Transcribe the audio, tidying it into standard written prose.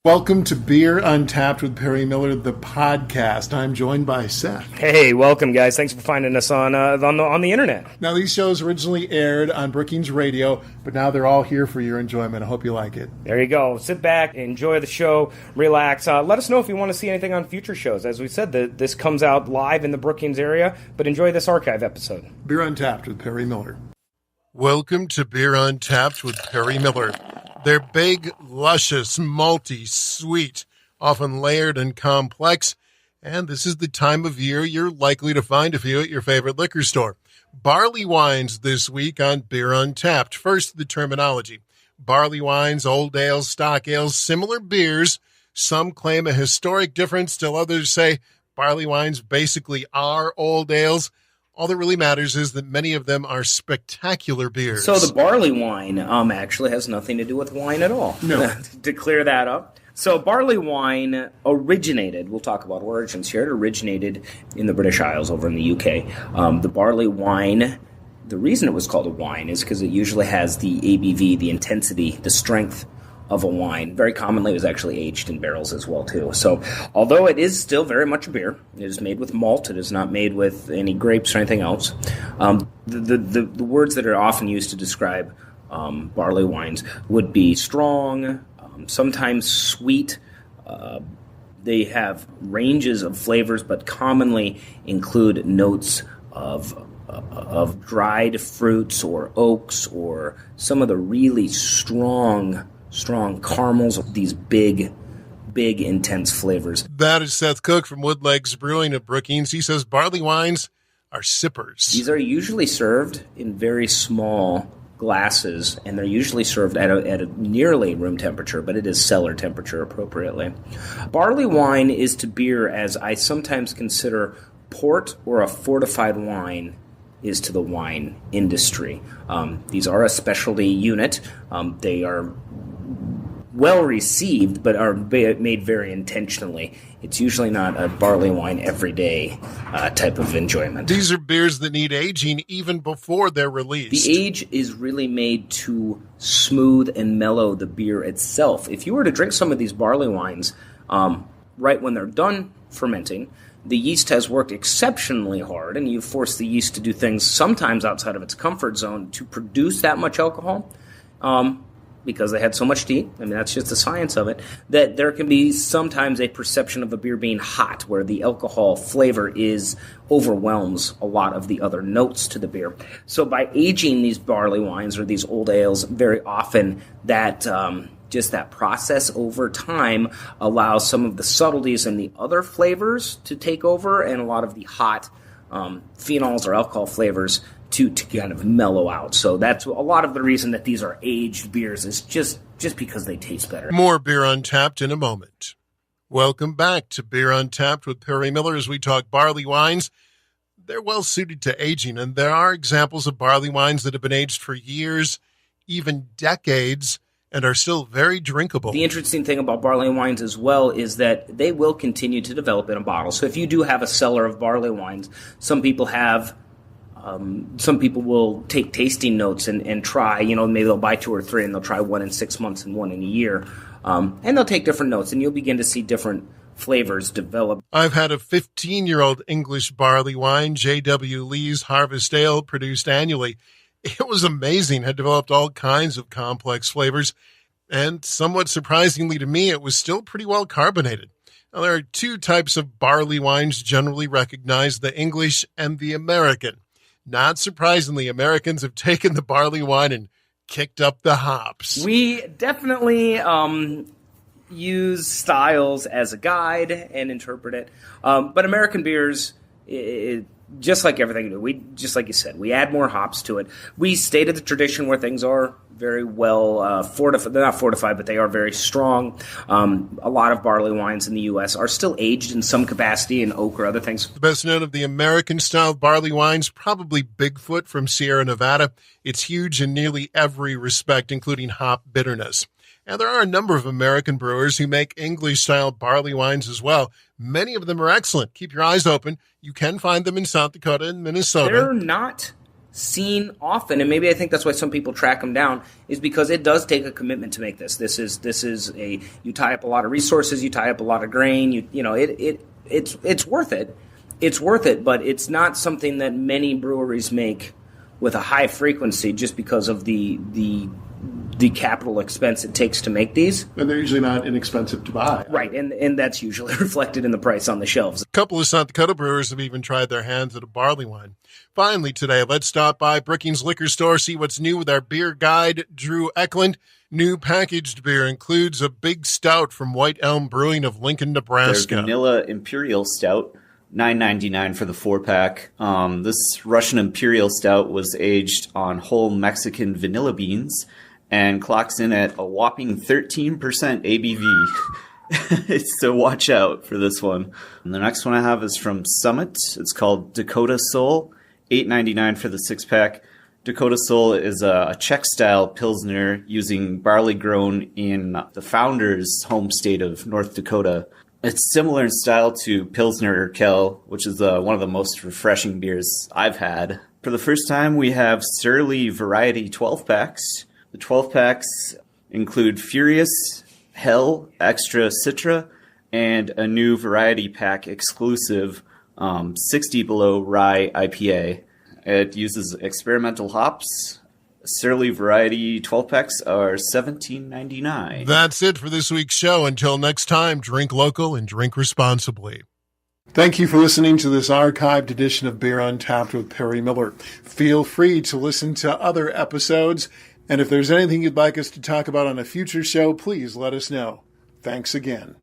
Welcome to Beer Untapped with Perry Miller, the podcast. I'm joined by Seth. Hey, welcome, guys. Thanks for finding us on the internet. Now, these shows originally aired on Brookings Radio, but now they're all here for your enjoyment. I hope you like it. There you go. Sit back, enjoy the show, relax. Let us know if you want to see anything on future shows. As we said, this comes out live in the Brookings area, but enjoy this archive episode. Beer Untapped with Perry Miller. Welcome to Beer Untapped with Perry Miller. They're big, luscious, malty, sweet, often layered and complex, and this is the time of year you're likely to find a few at your favorite liquor store. Barley wines this week on Beer Untapped. First, the terminology. Barley wines, old ales, stock ales, similar beers. Some claim a historic difference, still others say barley wines basically are old ales. All that really matters is that many of them are spectacular beers. So the barley wine actually has nothing to do with wine at all. No. To clear that up. So barley wine originated, we'll talk about origins here, it originated in the British Isles over in the UK. The barley wine, the reason it was called a wine is because it usually has the ABV, the intensity, the strength of a wine. Very commonly it was actually aged in barrels as well too. So although it is still very much a beer, it is made with malt, it is not made with any grapes or anything else. The words that are often used to describe barley wines would be strong, sometimes sweet. They have ranges of flavors, but commonly include notes of dried fruits or oaks or some of the really strong caramels, these big, intense flavors. That is Seth Cook from Woodlegs Brewing at Brookings. He says barley wines are sippers. These are usually served in very small glasses, and they're usually served at a nearly room temperature, but it is cellar temperature appropriately. Barley wine is to beer as I sometimes consider port or a fortified wine is to the wine industry. These are a specialty unit. They are well received, but are made very intentionally. It's usually not a barley wine everyday type of enjoyment. These are beers that need aging even before they're released. The age is really made to smooth and mellow the beer itself. If you were to drink some of these barley wines right when they're done fermenting, the yeast has worked exceptionally hard, and you've forced the yeast to do things sometimes outside of its comfort zone to produce that much alcohol. Because they had so much heat, I mean, that's just the science of it, that there can be sometimes a perception of the beer being hot, where the alcohol flavor overwhelms a lot of the other notes to the beer. So by aging these barley wines or these old ales, very often that just that process over time allows some of the subtleties and the other flavors to take over, and a lot of the hot phenols or alcohol flavors to kind of mellow out. So that's a lot of the reason that these are aged beers, is just because they taste better. More Beer Untapped in a moment. Welcome back to Beer Untapped with Perry Miller as we talk barley wines. They're well suited to aging, and there are examples of barley wines that have been aged for years, even decades, and are still very drinkable. The interesting thing about barley wines as well is that they will continue to develop in a bottle. So if you do have a cellar of barley wines, some people will take tasting notes and try, maybe they'll buy 2 or 3 and they'll try one in 6 months and one in a year. And they'll take different notes, and you'll begin to see different flavors develop. I've had a 15-year-old English barley wine, J.W. Lee's Harvest Ale, produced annually. It was amazing, had developed all kinds of complex flavors, and somewhat surprisingly to me, it was still pretty well carbonated. Now, there are 2 types of barley wines generally recognized, the English and the American. Not surprisingly, Americans have taken the barley wine and kicked up the hops. We definitely use styles as a guide and interpret it. But American beers, just like everything, just like you said, we add more hops to it. We stay to the tradition where things are very well fortified. They're not fortified, but they are very strong. A lot of barley wines in the U.S. are still aged in some capacity in oak or other things. The best known of the American-style barley wines, probably Bigfoot from Sierra Nevada. It's huge in nearly every respect, including hop bitterness. And there are a number of American brewers who make English-style barley wines as well. Many of them are excellent. Keep your eyes open. You can find them in South Dakota and Minnesota. They're not seen often, and maybe I think that's why some people track them down, is because it does take a commitment to make this. This is you tie up a lot of resources, you tie up a lot of grain, it's worth it. It's worth it, but it's not something that many breweries make with a high frequency just because of the capital expense it takes to make these. And they're usually not inexpensive to buy. Right, and that's usually reflected in the price on the shelves. A couple of South Dakota brewers have even tried their hands at a Barleywine. Finally today, let's stop by Brookings Liquor Store, see what's new with our beer guide, Drew Eklund. New packaged beer includes a big stout from White Elm Brewing of Lincoln, Nebraska. Their Vanilla Imperial Stout, $9.99 for the 4-pack. This Russian Imperial Stout was aged on whole Mexican vanilla beans and clocks in at a whopping 13% ABV. So watch out for this one. And the next one I have is from Summit. It's called Dakota Soul, $8.99 for the 6-pack. Dakota Soul is a Czech-style Pilsner using barley grown in the founder's home state of North Dakota. It's similar in style to Pilsner Urquell, which is one of the most refreshing beers I've had. For the first time, we have Surly Variety 12-packs. The 12-packs include Furious, Hell, Extra Citra, and a new variety pack exclusive 60 Below Rye IPA. It uses experimental hops. Surly Variety 12-packs are $17.99. That's it for this week's show. Until next time, drink local and drink responsibly. Thank you for listening to this archived edition of Beer Untapped with Perry Miller. Feel free to listen to other episodes, and if there's anything you'd like us to talk about on a future show, please let us know. Thanks again.